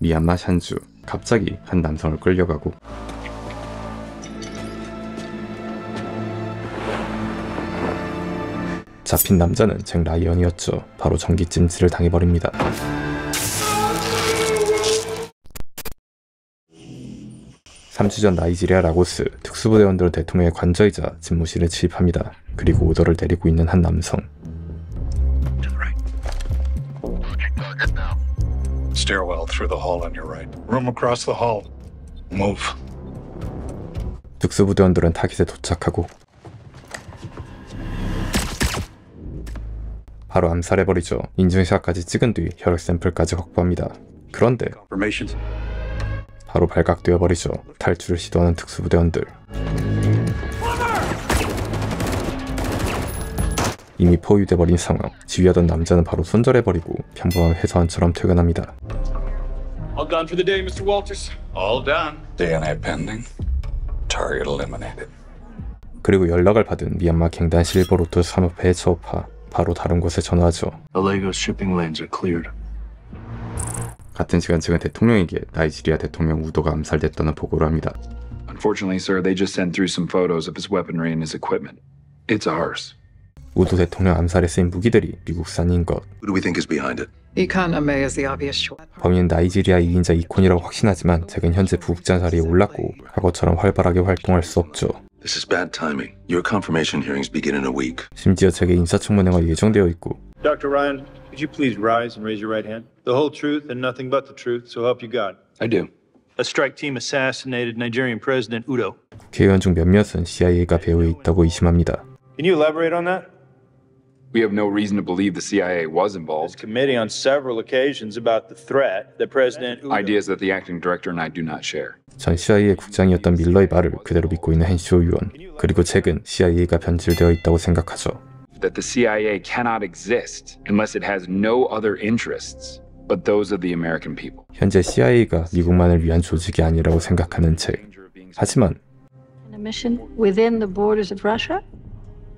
미얀마 샨주, 갑자기 한 남성을 끌려가고 잡힌 남자는 잭 라이언이었죠. 바로 전기찜질을 당해버립니다. (3주) 전 나이지리아 라고스, 특수부대원들은 대통령의 관저이자 집무실에 침입합니다. 그리고 오더를 내리고 있는 한 남성. Stairwell through the hall on your right. Room across the hall. Move. 특수부대원들은 타깃에 도착하고 바로 암살해버리죠. 인증샷까지 찍은 뒤 혈액 샘플까지 확보합니다. 그런데 바로 발각되어버리죠. 탈출을 시도하는 특수부대원들. 이미 포위돼버린 상황. 지휘하던 남자는 바로 손절해버리고 평범한 회사원처럼 퇴근합니다. All done for the day, Mr. Walters. All done. DNA pending. Target eliminated. 그리고 연락을 받은 미얀마 갱단 실버로트 사무패의 처우파. 바로 다른 곳에 전화하죠. Illegal shipping lanes are cleared. 같은 시간 잭은 대통령에게 나이지리아 대통령 우도가 암살됐다는 보고를 합니다. Unfortunately, sir, they just sent through some photos of his weaponry and his equipment. It's ours. 우도 대통령 암살에 쓰인 무기들이 미국산인 것. Who do we think is behind it? Economy is the obvious choice. 범인은 나이지리아 2인자 이콘이라고 확신하지만 잭은 현재 부국장 자리에 올랐고 과거처럼 활발하게 활동할 수 없죠. This is bad timing. Your confirmation hearings begin in a week. 심지어 잭의 인사청문회가 예정되어 있고 Dr. Ryan, could you please rise and raise your right hand? The whole truth and nothing but the truth, so help you God. I do. A strike team assassinated Nigerian President Udo. 국회의원 중 몇몇은 CIA가 배후에 있다고 의심합니다. Can you elaborate on that? We have no reason to believe the CIA was This involved. committee on several occasions about the threat that President Udo... Ideas that the acting director and I do not share. 전 CIA 국장이었던 밀러의 말을 그대로 믿고 있는 헨시오 의원. 그리고 잭은 CIA가 변질되어 있다고 생각하죠. That the CIA cannot exist unless it has no other interests but those of the American people. 현재 CIA가 미국만을 위한 조직이 아니라고 생각하는 잭. 하지만 A mission within the borders of Russia?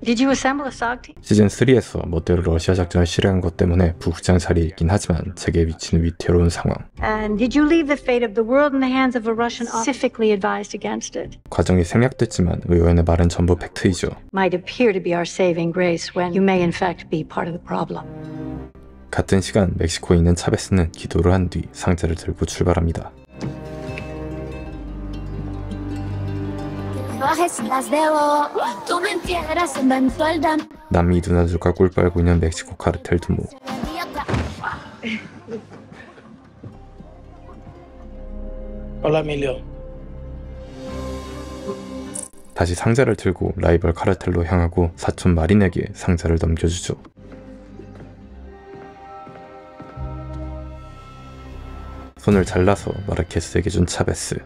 Did you assemble a SOG team? 시즌 3에서 멋대로 러시아 작전을 실행한 것 때문에 부국장 자리에 있긴 하지만 잭의 위치는 위태로운 상황. And did you leave the fate of the world in the hands of a Russian specifically advised against it? 과정이 생략됐지만 의원의 말은 전부 팩트이죠. Might appear to be our saving grace when you may in fact be part of the problem. 같은 시간 멕시코에 있는 차베스는 기도를 한 뒤 상자를 들고 출발합니다. 남미 누나들과 꿀 빨고 있는 멕시코 카르텔 두목. Hola, Emilio. 다시 상자를 들고 라이벌 카르텔로 향하고 사촌 마린에게 상자를 넘겨주죠. 손을 잘라서 마르케스에게 준 차베스.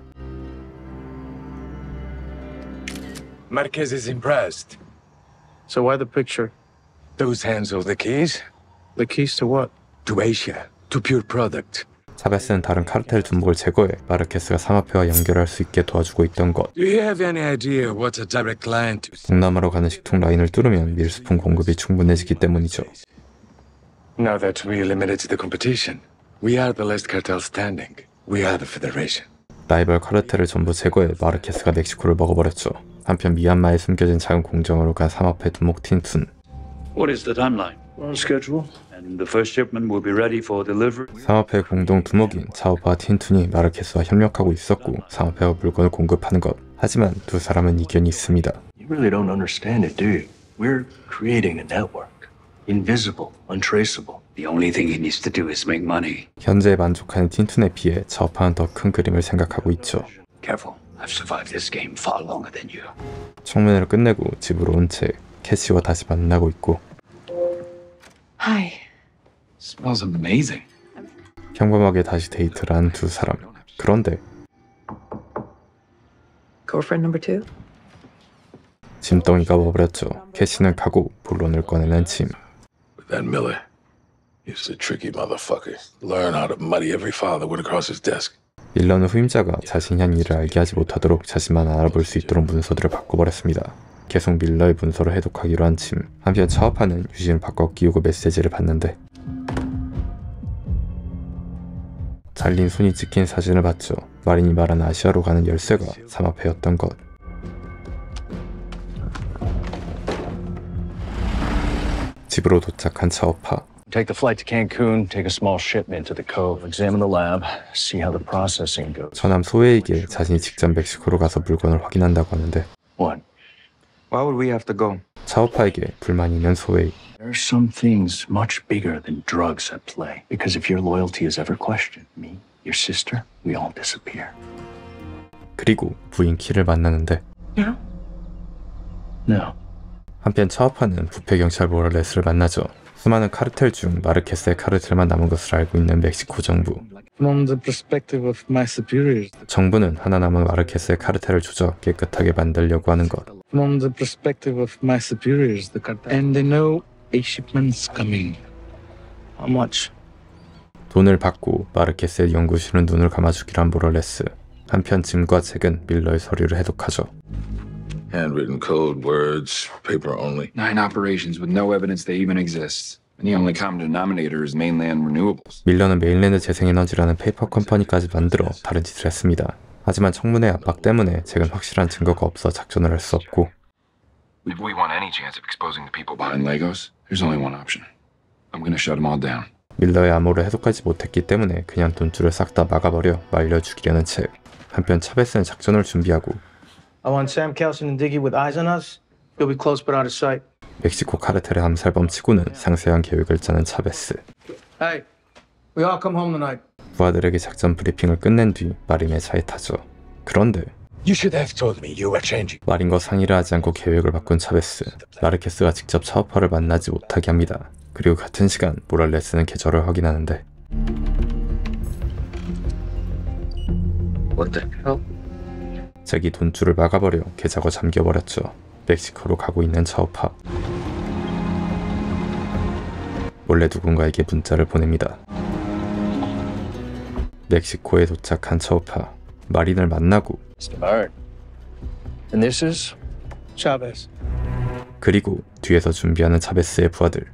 Marquez is impressed. So why the picture? Those hands hold the keys? The keys to what? To Asia. To pure product. 차베스는 다른 카르텔 두목을 제거해 마르케스가 상업회와 연결할 수 있게 도와주고 있던 것. Do you have any idea what a direct client is? 동남아로 가는 식통 라인을 뚫으면 밀수품 공급이 충분해지기 때문이죠. Now that we eliminated the competition, we are the last cartel standing. We are the Federation. 라이벌 카르텔을 전부 제거해 마르케스가 멕시코를 먹어버렸죠. 한편 미얀마에 숨겨진 작은 공정으로 간 삼합회 두목 틴툰. What is the timeline? On schedule. And the first shipment will be ready for delivery. 삼합회 공동 두목인 차오파와 틴툰이 마르케스와 협력하고 있었고 삼합회가 물건을 공급하는 것. 하지만 두 사람은 이견이 있습니다. You really don't understand it, do you? We're creating a network. Invisible, untraceable. The only thing he needs to do is make money. 현재에 만족하는 틴툰에 비해 차오파는 더 큰 그림을 생각하고 있죠. Careful. I've survived this game far longer than you. 청문회를 끝내고 집으로 온 채 캐시와 다시 만나고 있고. Hi. Smells amazing. 평범하게 다시 데이트를 한 두 사람. 그런데 Girlfriend number 2? 짐덩이가 와버렸죠. 캐시는 가고 본론을 꺼내는 짐. That Miller. He's a tricky motherfucker. Learn how to muddy every file that went across his desk. 밀러는 후임자가 자신이 한 일을 알게 하지 못하도록 자신만 알아볼 수 있도록 문서들을 바꿔버렸습니다. 계속 밀러의 문서를 해독하기로 한 짐. 한편 차오파는 유심을 바꿔 끼우고 메시지를 받는데 잘린 손이 찍힌 사진을 봤죠. 마린이 말한 아시아로 가는 열쇠가 삼합회였던 것. 집으로 도착한 차오파. Take the flight to Cancun, take a small shipment to the cove, examine the lab, see how the processing goes. 처남 소혜에게 자신이 직접 멕시코로 가서 물건을 확인한다고 하는데 What? Why would we have to go? 차오파에게 불만이 있는 소혜. There are some things much bigger than drugs at play. Because if your loyalty is ever questioned, me, your sister, we all disappear. 그리고 부인 키를 만나는데 No. 한편 차오파는 부패 경찰 모랄레스를 만나죠. 수많은 카르텔 중 마르케스의 카르텔만 남은 것을 알고 있는 멕시코 정부. From the perspective of my superiors. 정부는 하나 남은 마르케스의 카르텔을 조져 깨끗하게 만들려고 하는 것. From the perspective of my superiors, the cartel. And they know a shipment's coming. How much? 돈을 받고 마르케스의 연구실은 눈을 감아주기로 한 모랄레스. 한편 짐과 책은 밀러의 서류를 해독하죠. Handwritten code, words, paper only. 9 operations with no evidence they even exist. And the only common denominator is mainland renewables. 밀러는 메인랜드 재생에너지라는 페이퍼 컴퍼니까지 만들어 다른 짓을 했습니다. 하지만 청문회 압박 때문에 책은 확실한 증거가 없어 작전을 할 수 없고 If we want any chance of exposing the people behind Lagos, there's only one option. I'm gonna shut them all down. 밀러의 암호를 해독하지 못했기 때문에 그냥 돈줄을 싹 다 막아버려 말려 죽이려는 책. 한편 차베스는 작전을 준비하고 I want Sam Kelson and Diggy with eyes on us. You'll be close but out of sight. 멕시코 카르텔의 암살범 치고는 상세한 계획을 짜는 차베스. Hey, we all come home tonight. 부하들에게 작전 브리핑을 끝낸 뒤 마린의 차에 타죠. 그런데 You should have told me you were changing. 마린과 상의를 하지 않고 계획을 바꾼 차베스. 마르케스가 직접 차오파를 만나지 못하게 합니다. 그리고 같은 시간 모랄레스는 계좌를 확인하는데 What the hell? 잭이 돈줄을 막아버려 계좌가 잠겨버렸죠. 멕시코로 가고 있는 차오파. 몰래 누군가에게 문자를 보냅니다. 멕시코에 도착한 차오파. 마린을 만나고 Alright. And this is? Chavez. 그리고 뒤에서 준비하는 차베스의 부하들.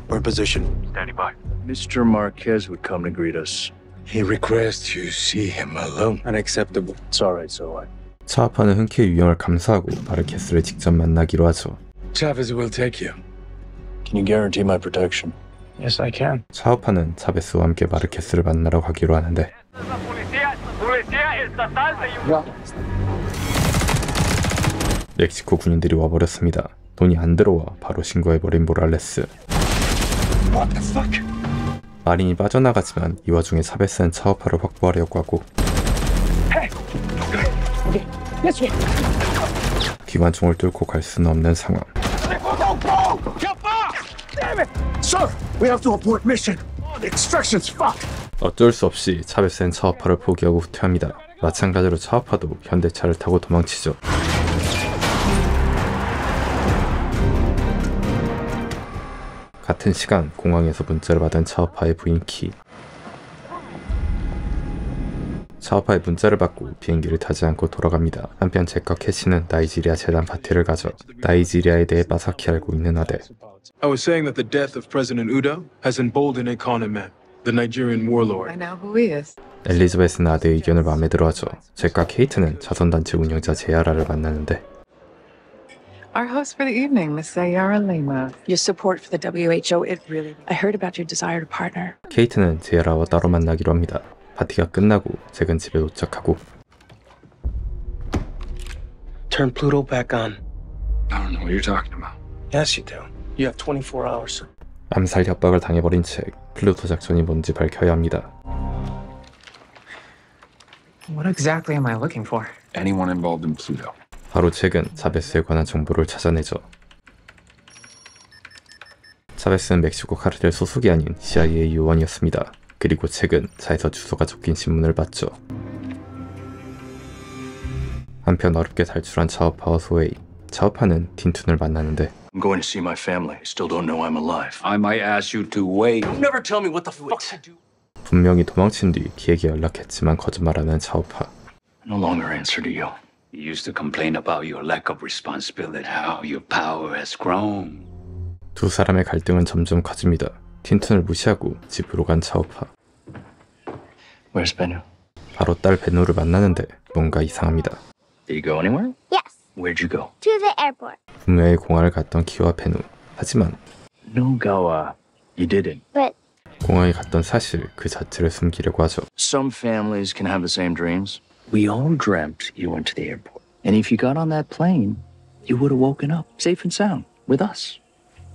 We're in position. Standing by. Mr. Marquez would come to greet us. He requests you see him alone. Unacceptable. It's alright, so what? 차오파는 흔쾌히 유형을 감사하고 마르케스를 직접 만나기로 하죠. Chavez will take you. Can you guarantee my protection? Yes, I can. 차오파는 차베스와 함께 마르케스를 만나러 가기로 하는데 멕시코 군인들이 와버렸습니다. 돈이 안 들어와 바로 신고해버린 모랄레스. What the fuck? 마린이 빠져나가지만 이 와중에 차베스는 차오파를 확보하려고 하고 기관총을 뚫고 갈 수는 없는 상황. Sir, we have to abort mission. Instructions, fuck. 어쩔 수 없이 차베스는 차오파를 포기하고 후퇴합니다. 마찬가지로 차오파도 현대차를 타고 도망치죠. 같은 시간 공항에서 문자를 받은 차오파의 부인 키. 차오파의 문자를 받고 비행기를 타지 않고 돌아갑니다. 한편 잭과 캐시는 나이지리아 재단 파티를 가져 나이지리아에 대해 빠삭히 알고 있는 아델. I was saying that the death of President Udo has emboldened Economet, the Nigerian warlord. I know who he is. 엘리자베스는 아델의 의견을 마음에 들어하죠. 잭과 케이트는 자선단체 운영자 제야라를 만나는데 Our host for the evening, Miss Sayara Lima. Your support for the WHO, it really... I heard about your desire to partner. 케이트는 제야라와 따로 만나기로 합니다. 파티가 끝나고 잭은 집에 도착하고 Turn Pluto back on. I don't know what you're talking about. Yes, you do. You have 24 hours. 암살 협박을 당해버린 잭. 플루토 작전이 뭔지 밝혀야 합니다. What exactly am I looking for? Anyone involved in Pluto. 바로 잭은 차베스에 관한 정보를 찾아내죠. 차베스는 멕시코 카르텔 소속이 아닌 CIA 요원이었습니다. 그리고 잭은 차에서 주소가 적힌 신문을 봤죠. 한편 어렵게 탈출한 차오파와 소웨이. 차오파는 틴툰을 만나는데 I'm going to see my family. I still don't know I'm alive. I might ask you to wait. Don't never tell me what the fuck to do. 분명히 도망친 뒤 키에게 연락했지만 거짓말하는 차오파. I no longer answer to you. You used to complain about your lack of responsibility. How your power has grown. 두 사람의 갈등은 점점 커집니다. 틴툰을 무시하고 집으로 간 차오파. Where's Bennu? 바로 딸 베누를 만나는데 뭔가 이상합니다. Did you go anywhere? Yes, Where'd you go? to the airport. 분명히 공항을 갔던 키와 베누. 하지만 No, Gawa. You didn't. But 공항에 갔던 사실 그 자체를 숨기려고 하죠. Some families can have the same dreams. We all dreamt you went to the airport. And if you got on that plane, you would have woken up safe and sound with us.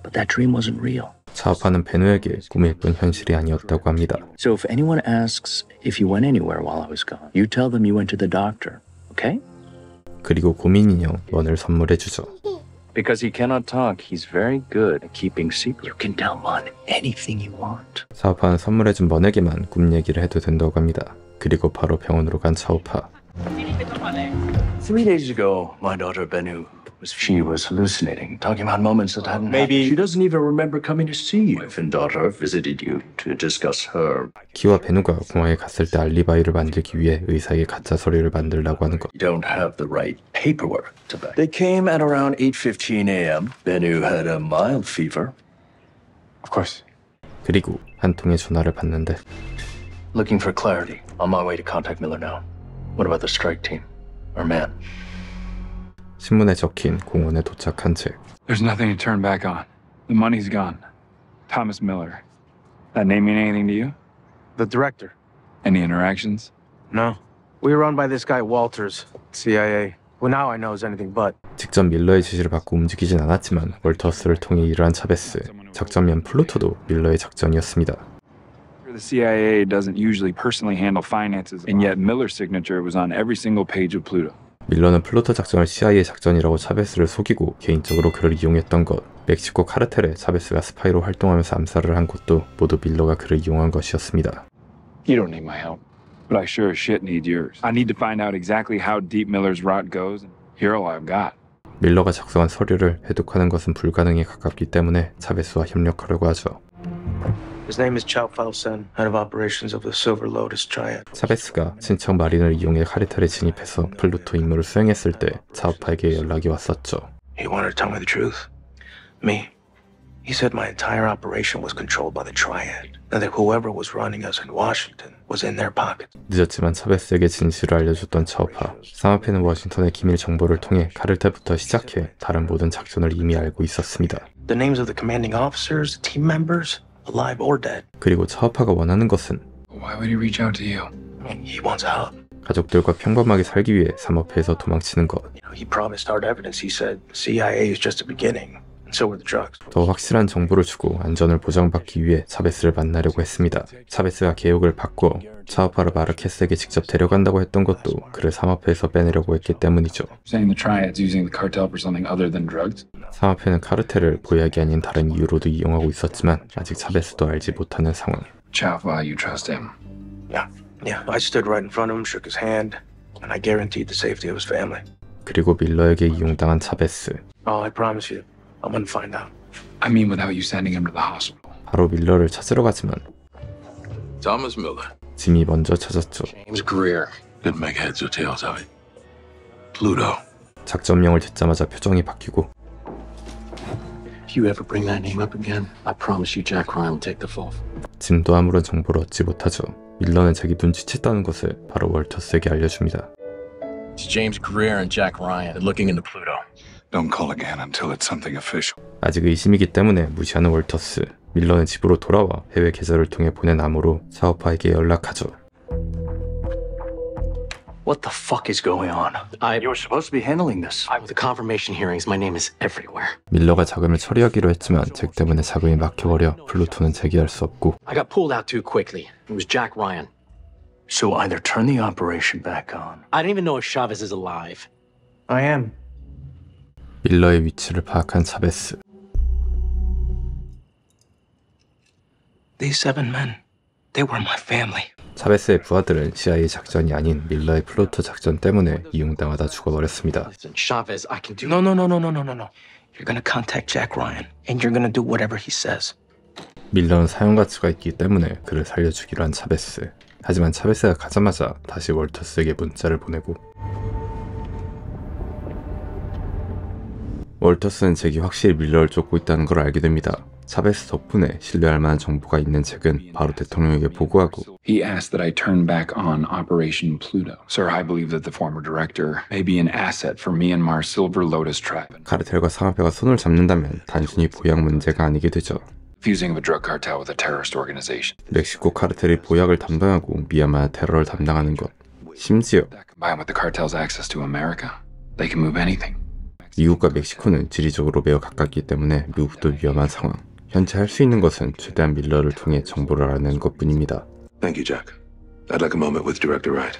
But that dream wasn't real. 차오파는 베누에게 꿈일 뿐 현실이 아니었다고 합니다. So if anyone asks if you went anywhere while I was gone, you tell them you went to the doctor, okay? 그리고 고민 인형 먼을 선물해주죠. Because he cannot talk, he's very good at keeping secrets. You can tell Mon anything you want. 차오파는 선물해준 먼에게만 꿈 얘기를 해도 된다고 합니다. 그리고 바로 병원으로 간 차오파. 3 days ago, my daughter Bennu she was hallucinating, talking about moments that hadn't Maybe- happened. She doesn't even remember coming to see you. Wife and daughter visited you to discuss her. 키와 베누가 공항에 갔을 때 알리바이를 만들기 위해 의사에게 가짜 서류를 만들라고 하는 것. You don't have the right paperwork to back. They came at around 8:15 a.m. Bennu had a mild fever. Of course. 그리고 한 통의 전화를 받는데 Looking for clarity. On my way to contact Miller now. What about the strike team? Our man. 신문에 적힌 공원에 도착한 채 There's nothing to turn back on. The money's gone. Thomas Miller. That name mean anything to you? The director. Any interactions? No. We were run by this guy Walters, CIA. Who now I know is anything but. 직접 밀러의 지시를 받고 움직이진 않았지만 월터스를 통해 일을 한 차베스. 작전면 플루토도 밀러의 작전이었습니다. The CIA doesn't usually personally handle finances, and yet Miller's signature was on every single page of Pluto. 밀러는 플루토 작전을 CIA 작전이라고 차베스를 속이고 개인적으로 그를 이용했던 것, 멕시코 카르텔에 차베스가 스파이로 활동하면서 암살을 한 것도 모두 밀러가 그를 이용한 것이었습니다. You don't need my help, but I sure as shit need yours. I need to find out exactly how deep Miller's rot goes, and you're all I've got. 밀러가 작성한 서류를 해독하는 것은 불가능에 가깝기 때문에 차베스와 협력하려고 하죠. His name is Chao Falsen, head of operations of the Silver Lotus Triad. 차베스가 친척 마린을 이용해 카르텔에 진입해서 플루토 임무를 수행했을 때 차오파에게 연락이 왔었죠. He wanted to tell me the truth. Me. He said my entire operation was controlled by the Triad, and that whoever was running us in Washington was in their pocket. 늦었지만 차베스에게 진실을 알려줬던 차오파. 사마페는 워싱턴의 기밀 정보를 통해 카르텔부터 시작해 다른 모든 작전을 이미 알고 있었습니다. The names of the commanding officers, team members, alive or dead. 그리고 차오파가 원하는 것은 Why would he reach out to you? He wants help. 가족들과 평범하게 살기 위해 사마페에서 도망치는 것. He promised hard evidence. He said CIA is just a beginning, and so were the drugs. 더 확실한 정보를 주고 안전을 보장받기 위해 차베스를 만나려고 했습니다. 차베스가 계획을 바꿔 차오파를 마르케스에게 직접 데려간다고 했던 것도 그를 사마페에서 빼내려고 했기 때문이죠. Saying the Triad's using the cartel for something other than drugs? 사마페는 카르텔을 보약이 아닌 다른 이유로도 이용하고 있었지만 아직 차베스도 알지 못하는 상황. Chaufa, you trust him? Yeah. I stood right in front of him, shook his hand, and I guaranteed the safety of his family. 그리고 밀러에게 이용당한 차베스. Oh, I promise you, I'm gonna find out. I mean without you sending him to the hospital. 바로 밀러를 찾으러 가지만 Thomas Miller. 짐이 먼저 찾았죠. James Greer. Couldn't make heads or tails of it. Pluto. 작전명을 듣자마자 표정이 바뀌고 If you ever bring that name up again, I promise you Jack Ryan will take the fall. 짐도 아무런 정보를 얻지 못하죠. 밀러는 자기 눈치챘다는 것을 바로 월터스에게 알려줍니다. It's James Greer and Jack Ryan looking into Pluto. Don't call again until it's something official. 아직 의심이기 때문에 무시하는 월터스. 밀러는 집으로 돌아와 해외 계좌를 통해 보낸 암호로 차오파에게 연락하죠. What the fuck is going on? You were supposed to be handling this. With the confirmation hearings, my name is everywhere. 밀러가 자금을 처리하기로 했지만 잭 때문에 자금이 막혀버려 플루토는 재기할 수 없고 I got pulled out too quickly. It was Jack Ryan. So either turn the operation back on. I don't even know if Chavez is alive. I am. 밀러의 위치를 파악한 차베스. These 7 men, they were my family. 차베스의 부하들은 CIA 작전이 아닌 밀러의 플루토 작전 때문에 이용당하다 죽어버렸습니다. Listen, Chavez, I can do. No. You're gonna contact Jack Ryan, and you're gonna do whatever he says. 밀러는 사용 가치가 있기 때문에 그를 살려주기로 한 차베스. 하지만 차베스가 가자마자 다시 월터스에게 문자를 보내고 월터스는 잭이 확실히 밀러를 쫓고 있다는 걸 알게 됩니다. 차베스 덕분에 신뢰할 만한 정보가 있는 잭은 바로 대통령에게 보고하고 He asked that I turn back on Operation Pluto. Sir, I believe that the former director may be an asset for Myanmar Silver Lotus Tribe. 카르텔과 상하패가 손을 잡는다면 단순히 보약 문제가 아니게 되죠. Fusing of a drug cartel with a terrorist organization. 멕시코 카르텔이 보약을 담당하고 미얀마 테러를 담당하는 것. 심지어 Combined with the cartel's access to America, they can move anything. 미국과 멕시코는 지리적으로 매우 가깝기 때문에 미국도 위험한 상황. 현재 할 수 있는 것은 최대한 밀러를 통해 정보를 알아내는 것뿐입니다. Thank you, Jack. I'd like a moment with Director Wright.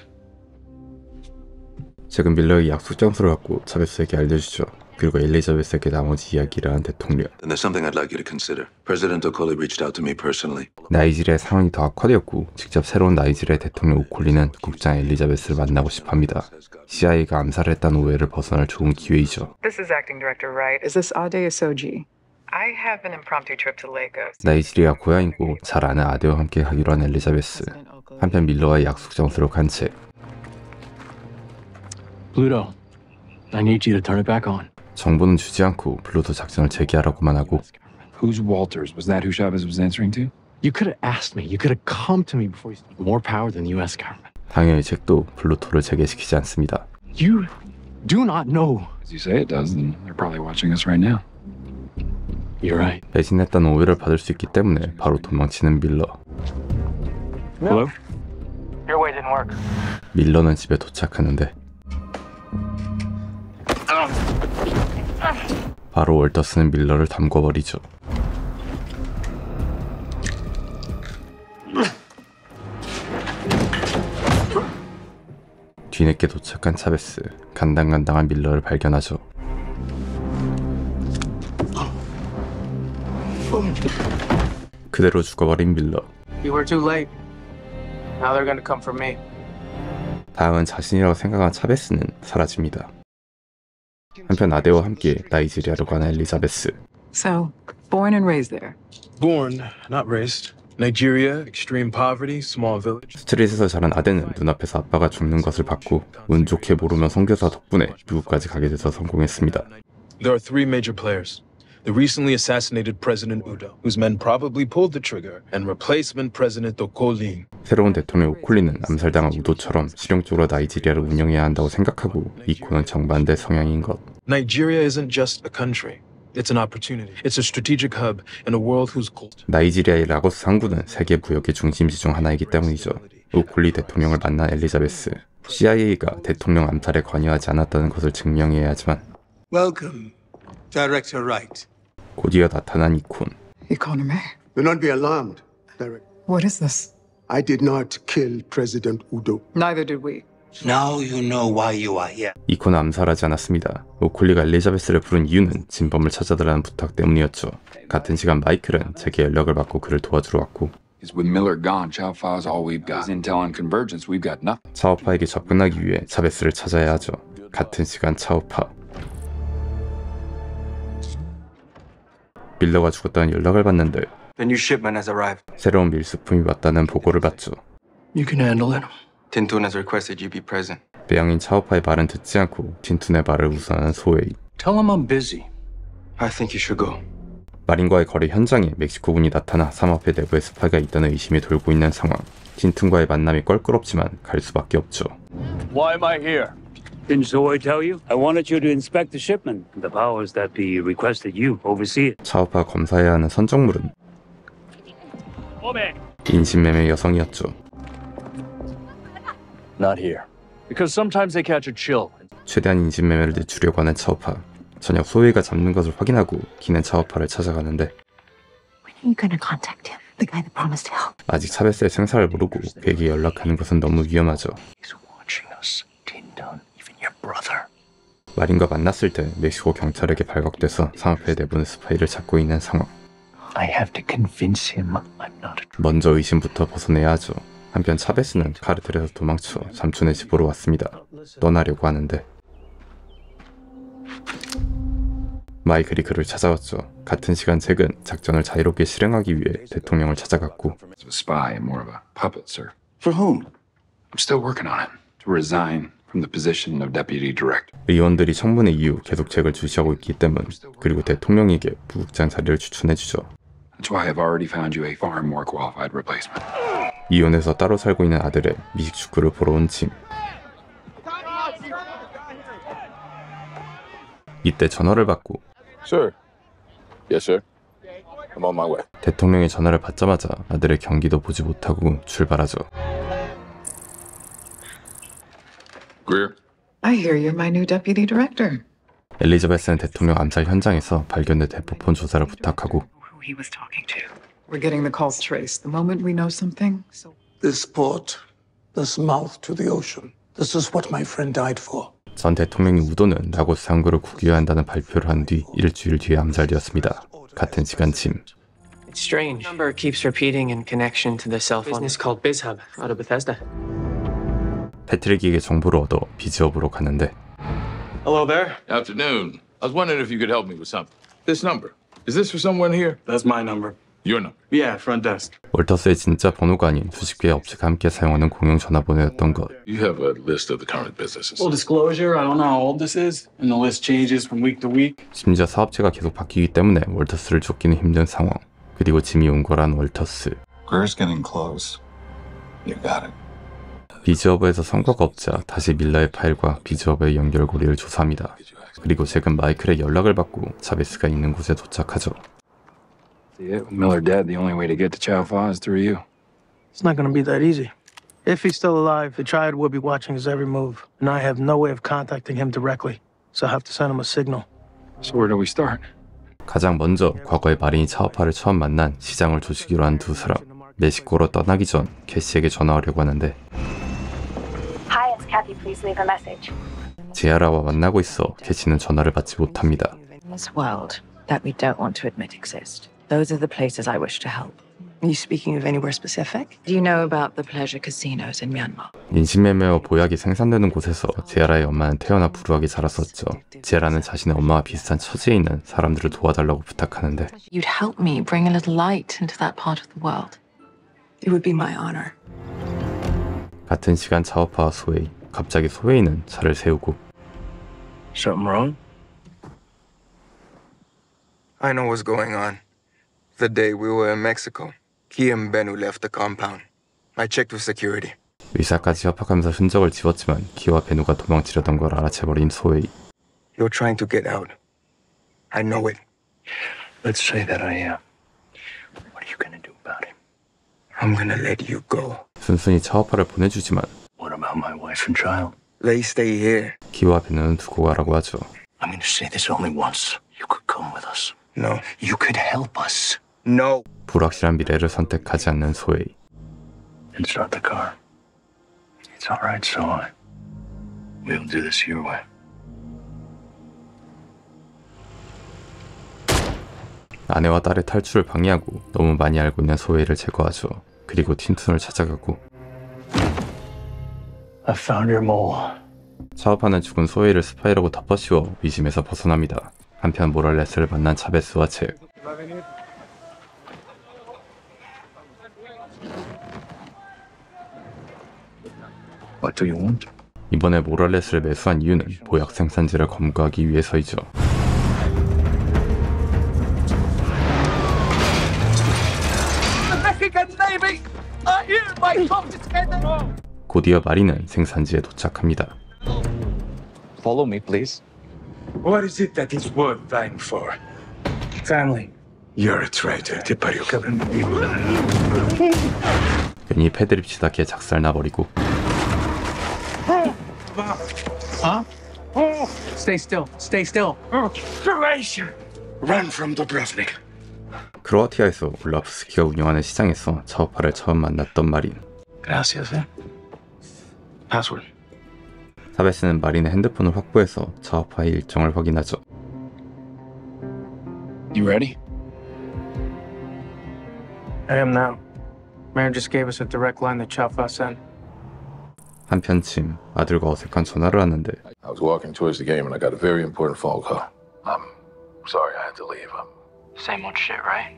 잭은 밀러의 약속 장소를 갖고 차베스에게 알려주죠. 그리고 엘리자베스에게 나머지 이야기를 한 대통령. And there's something I'd like you to consider. President Okoli reached out to me personally. 나이지리아의 상황이 더 악화되었고 직접 새로운 나이지리아 대통령 오콜리는 국장 엘리자베스를 만나고 싶어합니다. CIA가 암살을 했다는 오해를 벗어날 좋은 기회이죠. This is Acting Director Wright. Is this Ade Asoji? I have an impromptu trip to Lagos. 나이지리아 고향이고 잘 아는 아데와 함께 가기로 한 엘리자베스. 한편 밀러와의 약속 장소로 간 채. Pluto, I need you to turn it back on. 정보는 주지 않고 플루토 작전을 재개하라고만 하고 Who's Walters? Was that who Chavez was answering to? You could have asked me. You could have come to me before you... More power than the U.S. government. 당연히 잭도 플루토를 재개시키지 않습니다. You do not know. As you say it does, then they're probably watching us right now. You're right. 배신했다는 오해를 받을 수 있기 때문에 바로 도망치는 밀러. Hello? Your way didn't work. 밀러는 집에 도착하는데 바로 월터스는 밀러를 담궈버리죠. 뒤늦게 도착한 차베스, 간당간당한 밀러를 발견하죠. 그대로 죽어버린 밀러. You were too late. Now they're gonna come for me. 다음은 자신이라고 생각한 차베스는 사라집니다. 한편 아데와 함께 나이지리아로 가는 엘리자베스. So, born and raised there. Born, not raised. Nigeria, extreme poverty, small village. 스트릿에서 자란 아데는 눈앞에서 아빠가 죽는 것을 봤고 운 좋게 모르면 선교사 덕분에 미국까지 가게 돼서 성공했습니다. There are three major players. The recently assassinated President Udo, whose men probably pulled the trigger, and replacement President Okoli. 새로운 대통령 오콜리는 암살당한 우도처럼 실용적으로 나이지리아를 운영해야 한다고 생각하고 이코는 정반대 성향인 것. Nigeria isn't just a country. It's an opportunity. It's a strategic hub in a world whose culture. 나이지리아의 라고스 항구는 세계 무역의 중심지 중 하나이기 때문이죠. 오콜리 대통령을 만난 엘리자베스. CIA가 대통령 암살에 관여하지 않았다는 것을 증명해야 하지만 Welcome, Director Wright. 곧이어 나타난 이콘. Economy. Do not be alarmed, Director. What is this? I did not kill President Udo. Neither did we. Now you know why you are here. 이콘은 암살하지 않았습니다. 오콜리가 엘리자베스를 부른 이유는 진범을 찾아달라는 부탁 때문이었죠. 같은 시간 마이클은 제게 연락을 받고 그를 도와주러 왔고 With Miller gone, Chow Fa's all we've got. Intel on convergence, we've got nothing. 차오파에게 접근하기 위해 차베스를 찾아야 하죠. 같은 시간 차오파. 밀러가 죽었다는 연락을 받는데 The new shipment has arrived. 새로운 밀수품이 왔다는 보고를 받죠. You can handle it. Tintun has requested you be present. 배양인 차오파의 말은 듣지 않고 틴툰의 말을 우선하는 소웨이. Tell him I'm busy. I think you should go. 마린과의 거래 현장에 멕시코군이 나타나 삼합회 내부에 스파이가 있다는 의심이 돌고 있는 상황. 틴툰과의 만남이 껄끄럽지만 갈 수밖에 없죠. Why am I here? Didn't Zoe tell you? I wanted you to inspect the shipment. The powers that be requested you oversee it. 차오파 검사해야 하는 선정물은 인신매매 여성이었죠. Not here. Because sometimes they catch a chill. 최대한 인신매매를 늦추려고 하는 차오파. 저녁 소웨이가 잡는 것을 확인하고 기는 차오파를 찾아가는데 When are you gonna contact him? The guy that promised to help. 아직 차베스의 생사를 모르고 그에게 연락하는 것은 너무 위험하죠. He's watching us. Tintun, even your brother. 마린과 만났을 때 멕시코 경찰에게 발각돼서 상합회 내부는 스파이를 찾고 있는 상황. I have to convince him I'm not a... 먼저 의심부터 벗어내야 하죠. 한편 차베스는 카르텔에서 도망쳐 삼촌의 집으로 왔습니다. 떠나려고 하는데 마이클이 그를 찾아왔죠. 같은 시간 잭은 작전을 자유롭게 실행하기 위해 대통령을 찾아갔고 It's a spy, more of a puppet, sir. For whom? I'm still working on him. To resign from the position of deputy director. 의원들이 청문회 이후 계속 잭을 주시하고 있기 때문 그리고 대통령에게 부국장 자리를 추천해주죠. That's why I've already found you a far more qualified replacement. 이혼해서 따로 살고 있는 아들의 미식 축구를 보러 온 짐. 이때 전화를 받고 Sir. Yes, sir. I'm on my way. 대통령의 전화를 받자마자 아들의 경기도 보지 못하고 출발하죠. Greer. I hear you're my new deputy director. 엘리자베스는 대통령 암살 현장에서 발견된 대포폰 조사를 부탁하고 Who he was talking to. We're getting the calls traced. The moment we know something. This port, this mouth to the ocean. This is what my friend died for. 전 대통령이 우도는 라고스 항구를 국유해야 한다는 발표를 한 뒤 일주일 뒤에 암살되었습니다. 같은 시간 짐. It's strange. The number keeps repeating in connection to the cell phone business called BizHub out of Bethesda. 패트릭에게 정보를 얻어 비즈업으로 가는데 Hello there. Afternoon. I was wondering if you could help me with something. This number. Is this for someone here? That's my number. Your number? Yeah, front desk. 월터스의 진짜 번호가 아닌 수십 개의 업체가 함께 사용하는 공용 전화번호였던 것. You have a list of the current businesses. Full disclosure, I don't know how old this is, and the list changes from week to week. 심지어 사업체가 계속 바뀌기 때문에 월터스를 쫓기는 힘든 상황. 그리고 짐이 온 거란 월터스. Greer's getting close. You got it. 비즈허브에서 성과가 없자 다시 밀라의 파일과 비즈허브의 연결고리를 조사합니다. 그리고 최근 마이클의 연락을 받고 차베스가 있는 곳에 도착하죠. Yeah, with Miller dead, the only way to get to Chow Fa is through you. It's not gonna be that easy. If he's still alive, the Triad will be watching his every move, and I have no way of contacting him directly, so I have to send him a signal. So where do we start? 가장 먼저 과거에 마린이 차오파를 처음 만난 시장을 조지기로 한 두 사람. 멕시코로 떠나기 전 캐시에게 전화하려고 하는데 Hi, it's Kathy. Please leave a message. 제아라와 만나고 있어 캐시는 전화를 받지 못합니다. In this world that we don't want to admit exist, those are the places I wish to help. Are you speaking of anywhere specific? Do you know about the pleasure casinos in Myanmar? 인신매매와 보약이 생산되는 곳에서 제아라의 엄마는 태어나 불우하게 자랐었죠. 제아라는 자신의 엄마와 비슷한 처지에 있는 사람들을 도와달라고 부탁하는데 You'd help me bring a little light into that part of the world. It would be my honor. 같은 시간 차오파와 소웨이. 갑자기 소웨이는 차를 세우고 Something wrong? I know what's going on. The day we were in Mexico, Kia and Bennu left the compound. I checked with security. 의사까지 협박하면서 흔적을 지웠지만 키와 베누가 도망치려던 걸 알아채버린 소웨이. You're trying to get out. I know it. Let's say that I am. What are you gonna do about him? I'm gonna let you go. 순순히 차오파를 보내주지만 What about my wife and child? They stay here. 키와 베누는 두고 가라고 하죠. I'm gonna say this only once. You could come with us. No. You could help us. No. 불확실한 미래를 선택하지 않는 소웨이. And start the car. It's all right, so we'll do this your way. 아내와 딸의 탈출을 방해하고 너무 많이 알고 있는 소웨이를 제거하죠. 그리고 틴툰을 찾아가고 I found your mole. 차오파는 죽은 소웨이를 스파이라고 덮어씌워 의심에서 벗어납니다. 한편 모랄레스를 만난 차베스와 잭. What do you want? 이번에 모랄레스를 매수한 이유는 보약 생산지를 검거하기 위해서이죠. 곧이어 마린은 생산지에 도착합니다. Follow me, please. What is it that is worth dying for? Family. You're a traitor, Tiparyuka. 괜히 패드립 치다 걔 작살 나버리고 Huh? Stay still. Stay still. Croatia! Run from Dubrovnik. 크로아티아에서 올라프스키가 운영하는 시장에서 차오파를 처음 만났던 마린. Gracias, eh? Password. 차베스는 마린의 핸드폰을 확보해서 차오파의 일정을 확인하죠. You ready? I am now. Mayor just gave us a direct line to Chow Fa Sen. 한편 짐, 아들과 어색한 전화를 하는데 I was walking towards the game and I got a very important phone call. I'm sorry I had to leave. Same old shit, right?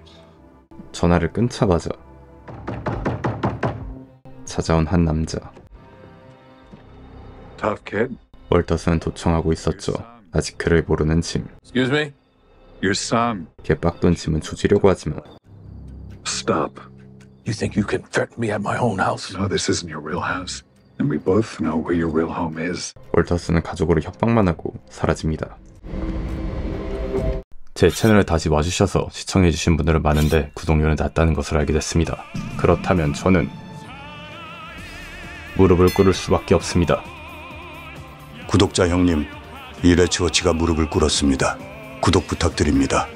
전화를 끊자마자 찾아온 한 남자. Tough kid. 월터스는 도청하고 있었죠. 아직 그를 모르는 짐. Excuse me? Your son. 개빡돈 짐은 조지려고 하지만 Stop. You think you can threaten me at my own house? No, this isn't your real house. And we both know where your real home is. 월터스는 가족으로 협박만 하고 사라집니다. 제 채널에 다시 와주셔서 시청해주신 분들은 많은데 구독료는 낮다는 것을 알게 됐습니다. 그렇다면 저는 무릎을 꿇을 수밖에 없습니다. 구독자 형님, 이레츠워치가 무릎을 꿇었습니다. 구독 부탁드립니다.